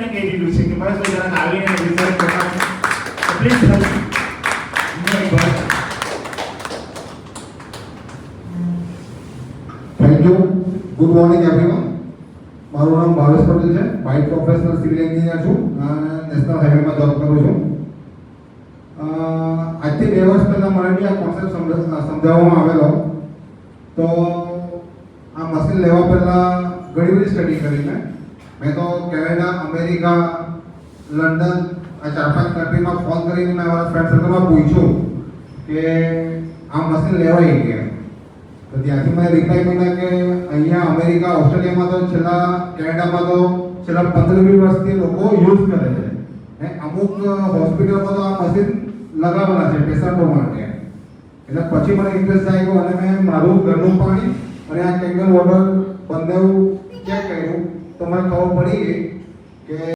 એમને કહી દીધું છે કે બસ જરાક આવીને રિસર્ચ કરવા please help thank you. Good morning everyone. મારું નામ ભાવેશ પટેલ છે. બાઇક પ્રોફેશનલ સિવિલ એન્જિનિયર છું અને નેશનલ હાઈવેમાં જોબ કરું છું. આજથી 2 વર્ષ પહેલાં મને આ કોન્સેપ્ટ સમજાવવામાં આવેલો. તો આ મશીન લેવા પહેલાં ઘણી બધી સ્ટડી કરી મેં તો કેનેડા, અમેરિકા, લંડન આ 4-5 કન્ટ્રીમાં ફોન કરીને મેં મારા ફ્રેન્ડ સર્કલમાં પૂછ્યું કે આ મશીન લેવાય કે. તો ત્યાંથી મને રિપ્લાય મળ્યા કે અહીંયા અમેરિકા, ઓસ્ટ્રેલિયામાં તો કેનેડામાં તો છેલ્લા 15-20 વર્ષથી લોકો યુઝ કરે છે. અમુક હોસ્પિટલમાં તો આ મશીન લગાવેલા છે પેશન્ટો માટે. એટલે પછી મને ઇન્ટરેસ્ટ આવ્યો અને મેં મારું ઘરનું પાણી અને આ કેંગલ વોટર બંને ચેક કર્યું તો મને ખબર પડી ગઈ કે